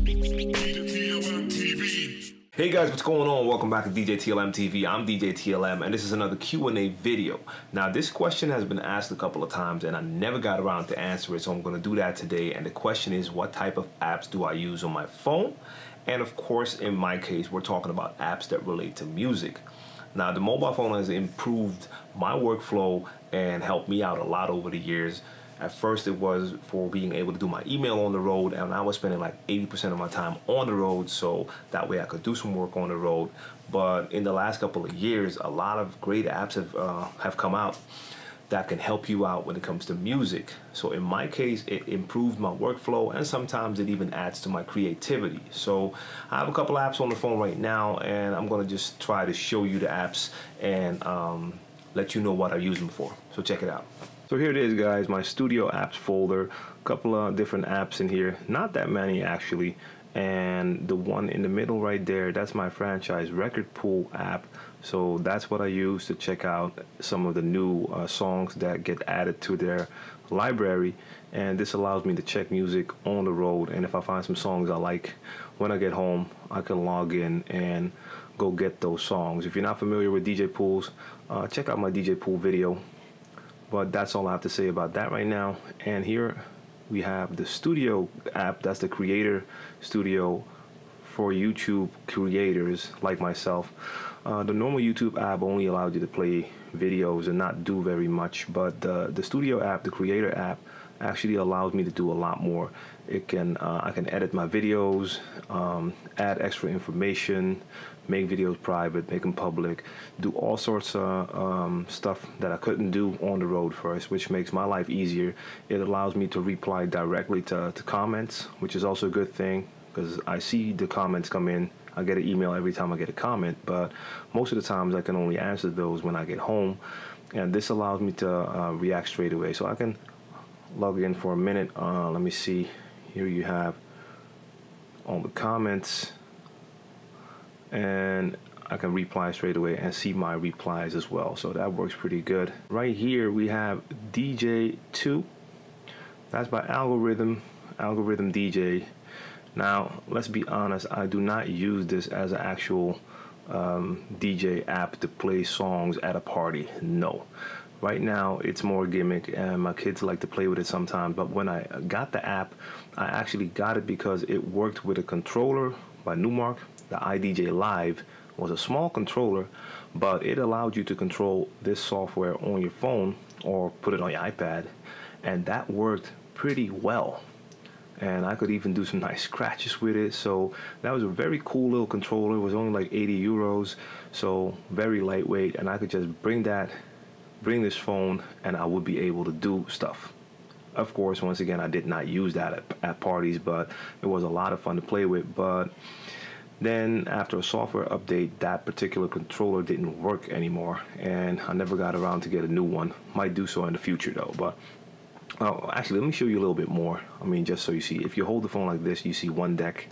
Hey guys, what's going on? Welcome back to DJ TLM TV. I'm DJ TLM and this is another Q&A video. Now this question has been asked a couple of times and I never got around to answer it, so I'm going to do that today. And the question is, what type of apps do I use on my phone? And of course, in my case, we're talking about apps that relate to music. Now the mobile phone has improved my workflow and helped me out a lot over the years. At first it was for being able to do my email on the road, and I was spending like 80% of my time on the road, so that way I could do some work on the road. But in the last couple of years, a lot of great apps have come out that can help you out when it comes to music. So in my case, it improved my workflow and sometimes it even adds to my creativity. So I have a couple apps on the phone right now and I'm gonna just try to show you the apps and let you know what I use them for. So check it out. So here it is, guys, my studio apps folder. A couple of different apps in here, not that many actually. And the one in the middle right there, that's my franchise record pool app. So that's what I use to check out some of the new songs that get added to their library. And this allows me to check music on the road, and if I find some songs I like when I get home, I can log in and go get those songs. If you're not familiar with DJ pools, check out my DJ pool video. But that's all I have to say about that right now. And here we have the studio app. That's the creator studio for YouTube creators like myself. The normal YouTube app only allows you to play videos and not do very much, but the studio app, the creator app, actually allows me to do a lot more. It can I can edit my videos, add extra information, make videos private, make them public, do all sorts of stuff that I couldn't do on the road first, which makes my life easier. It allows me to reply directly to comments, which is also a good thing because I see the comments come in. I get an email every time I get a comment, but most of the times I can only answer those when I get home. And this allows me to react straight away. So I can log in for a minute. Let me see. Here you have all the comments, and I can reply straight away and see my replies as well. So that works pretty good. Right here we have DJ 2. That's by Algoriddim DJ. Now let's be honest, I do not use this as an actual DJ app to play songs at a party. No. Right now it's more gimmick and my kids like to play with it sometimes, but when I got the app, I actually got it because it worked with a controller by Numark. The iDJ Live was a small controller, but it allowed you to control this software on your phone or put it on your iPad, and that worked pretty well. And I could even do some nice scratches with it. So that was a very cool little controller. It was only like 80 euros, so very lightweight, and I could just bring this phone and I would be able to do stuff. Of course, once again, I did not use that at parties, but it was a lot of fun to play with. But then after a software update, that particular controller didn't work anymore, and I never got around to get a new one. Might do so in the future though. But actually, let me show you a little bit more. I mean, just so you see, if you hold the phone like this, you see one deck.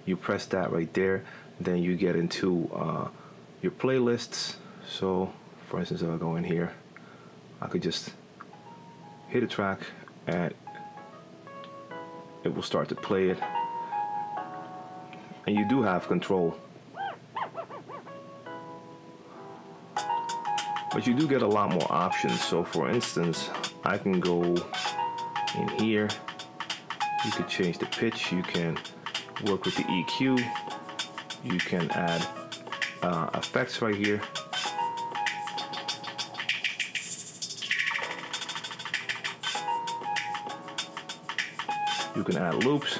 You press that right there, then you get into your playlists. So for instance, if I go in here, I could just hit a track and it will start to play it, and you do have control, but you do get a lot more options. So for instance, I can go in here, you could change the pitch, you can work with the EQ, you can add effects right here. You can add loops,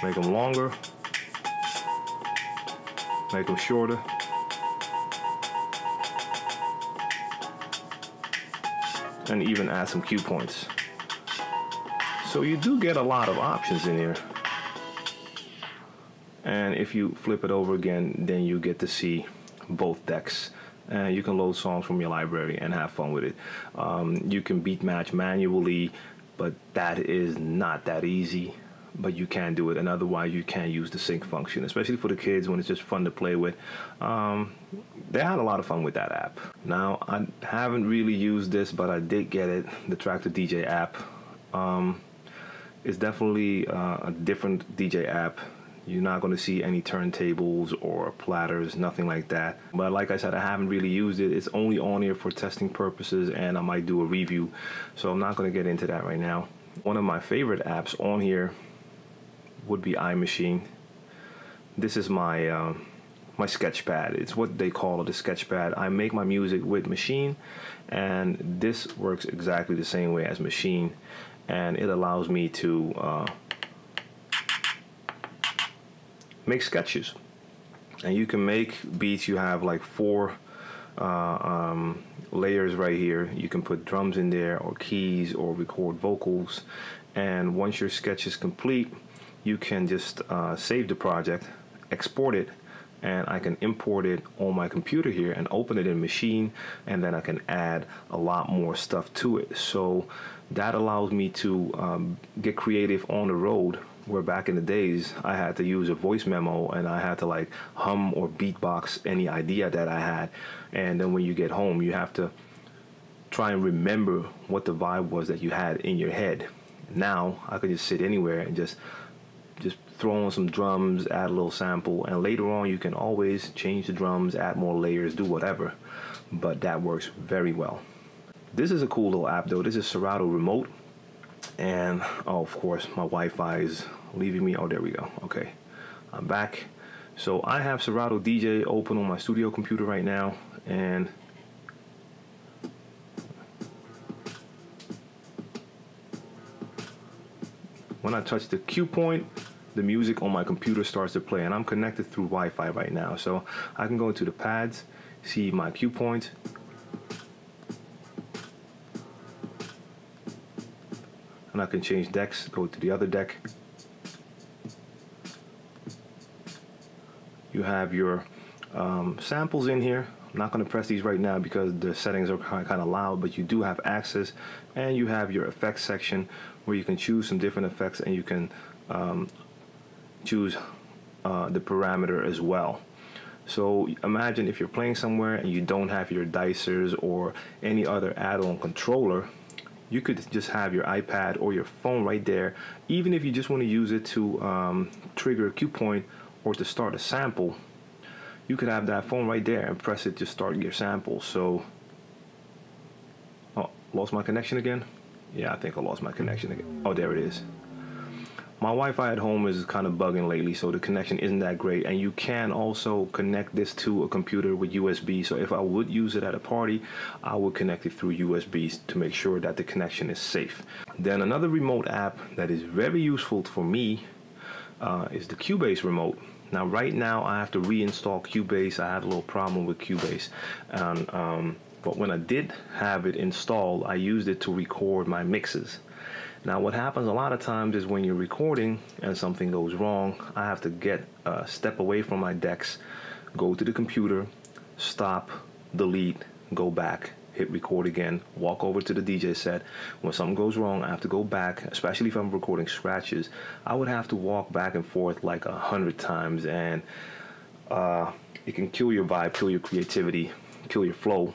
make them longer, make them shorter, and even add some cue points. So you do get a lot of options in here. And if you flip it over again, then you get to see both decks. And you can load songs from your library and have fun with it. You can beat match manually, but that is not that easy. But you can do it, and otherwise you can use the sync function, especially for the kids when it's just fun to play with. They had a lot of fun with that app. Now, I haven't really used this, but I did get it, the Traktor DJ app, It's definitely a different DJ app. You're not going to see any turntables or platters, nothing like that. But like I said, I haven't really used it. It's only on here for testing purposes, and I might do a review. So I'm not going to get into that right now. One of my favorite apps on here would be iMaschine. This is my my sketch pad. It's what they call it, a sketch pad. I make my music with Maschine, and this works exactly the same way as Maschine, and it allows me to make sketches. And you can make beats. You have like 4 layers right here. You can put drums in there, or keys, or record vocals, and once your sketch is complete, you can just save the project, export it, and I can import it on my computer here and open it in Maschine, and then I can add a lot more stuff to it. So that allows me to get creative on the road, where back in the days I had to use a voice memo and I had to like hum or beatbox any idea that I had, and then when you get home you have to try and remember what the vibe was that you had in your head. Now I could just sit anywhere and just throw on some drums, add a little sample, and later on you can always change the drums, add more layers, do whatever. But that works very well. This is a cool little app though. This is Serato Remote, and oh, of course my Wi-Fi is leaving me. Oh, there we go. Okay, I'm back. So I have Serato DJ open on my studio computer right now, and when I touch the cue point, the music on my computer starts to play, and I'm connected through Wi-Fi right now. So I can go into the pads, see my cue point, and I can change decks, go to the other deck. You have your samples in here. I'm not going to press these right now because the settings are kind of loud, but you do have access, and you have your effects section where you can choose some different effects, and you can choose the parameter as well. So imagine if you're playing somewhere and you don't have your dicers or any other add-on controller, you could just have your iPad or your phone right there. Even if you just want to use it to trigger a cue point or to start a sample, you could have that phone right there and press it to start your sample. So, oh, lost my connection again? Yeah, I think I lost my connection again. Oh, there it is. My Wi-Fi at home is kind of bugging lately, so the connection isn't that great. And you can also connect this to a computer with USB. So if I would use it at a party, I would connect it through USB to make sure that the connection is safe. Then another remote app that is very useful for me is the Cubase remote. Now right now I have to reinstall Cubase. I had a little problem with Cubase, and but when I did have it installed, I used it to record my mixes. Now what happens a lot of times is when you're recording and something goes wrong, I have to get a step away from my decks, go to the computer, stop, delete, go back, hit record again, walk over to the DJ set. When something goes wrong, I have to go back, especially if I'm recording scratches. I would have to walk back and forth like 100 times, and it can kill your vibe, kill your creativity, kill your flow.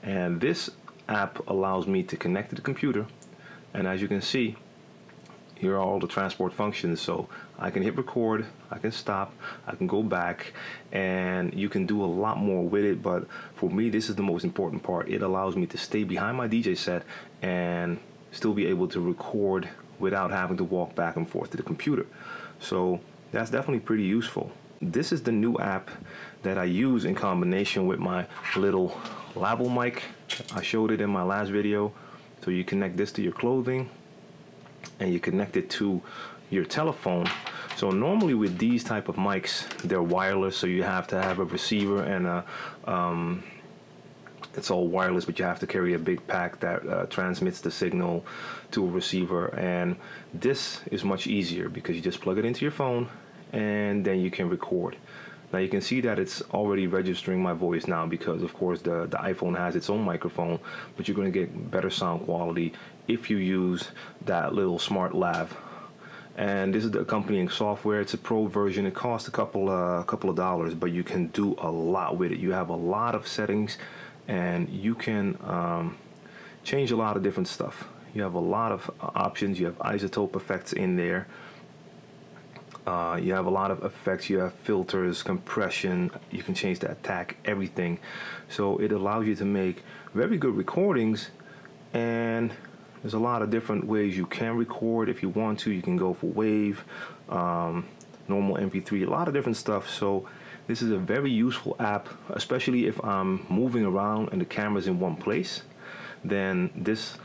And this app allows me to connect to the computer, and as you can see, here are all the transport functions. So I can hit record, I can stop, I can go back, and you can do a lot more with it. But for me, this is the most important part. It allows me to stay behind my DJ set and still be able to record without having to walk back and forth to the computer. So that's definitely pretty useful. This is the new app that I use in combination with my little lavabo mic. I showed it in my last video. So you connect this to your clothing, and you connect it to your telephone. So normally with these type of mics, they're wireless, so you have to have a receiver and it's all wireless, but you have to carry a big pack that transmits the signal to a receiver. And this is much easier because you just plug it into your phone and then you can record. Now you can see that it's already registering my voice now because of course the iPhone has its own microphone, but you're going to get better sound quality if you use that little smart lav. And this is the accompanying software. It's a pro version. It costs a couple of dollars, but you can do a lot with it. You have a lot of settings, and you can change a lot of different stuff. You have a lot of options. You have isotope effects in there. You have a lot of effects. You have filters, compression. You can change the attack, everything. So it allows you to make very good recordings, and there's a lot of different ways you can record. If you want to, you can go for wave, normal MP3, a lot of different stuff. So this is a very useful app, especially if I'm moving around and the camera's in one place. Then this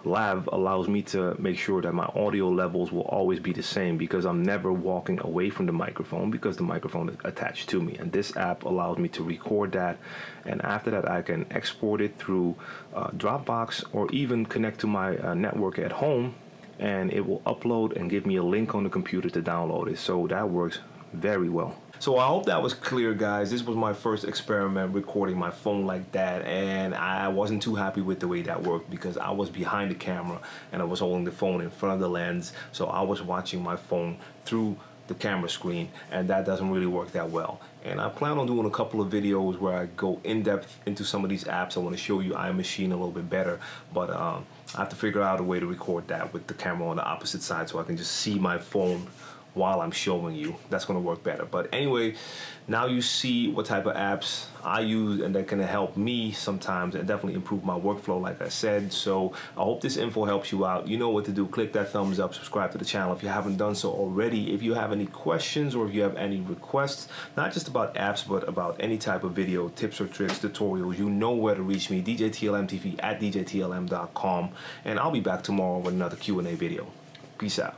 lav allows me to make sure that my audio levels will always be the same, because I'm never walking away from the microphone, because the microphone is attached to me. And this app allows me to record that, and after that I can export it through Dropbox, or even connect to my network at home, and it will upload and give me a link on the computer to download it. So that works very well. So I hope that was clear, guys. This was my first experiment recording my phone like that, and I wasn't too happy with the way that worked, because I was behind the camera and I was holding the phone in front of the lens, so I was watching my phone through the camera screen, and that doesn't really work that well. And I plan on doing a couple of videos where I go in depth into some of these apps. I want to show you iMaschine a little bit better, but I have to figure out a way to record that with the camera on the opposite side, so I can just see my phone while I'm showing you. That's going to work better. But anyway, now you see what type of apps I use and that can help me sometimes and definitely improve my workflow, like I said. So I hope this info helps you out. You know what to do. Click that thumbs up, subscribe to the channel if you haven't done so already. If you have any questions or if you have any requests, not just about apps but about any type of video, tips or tricks, tutorials, you know where to reach me. DJTLMTV at djtlm.com, and I'll be back tomorrow with another Q&A video. Peace out.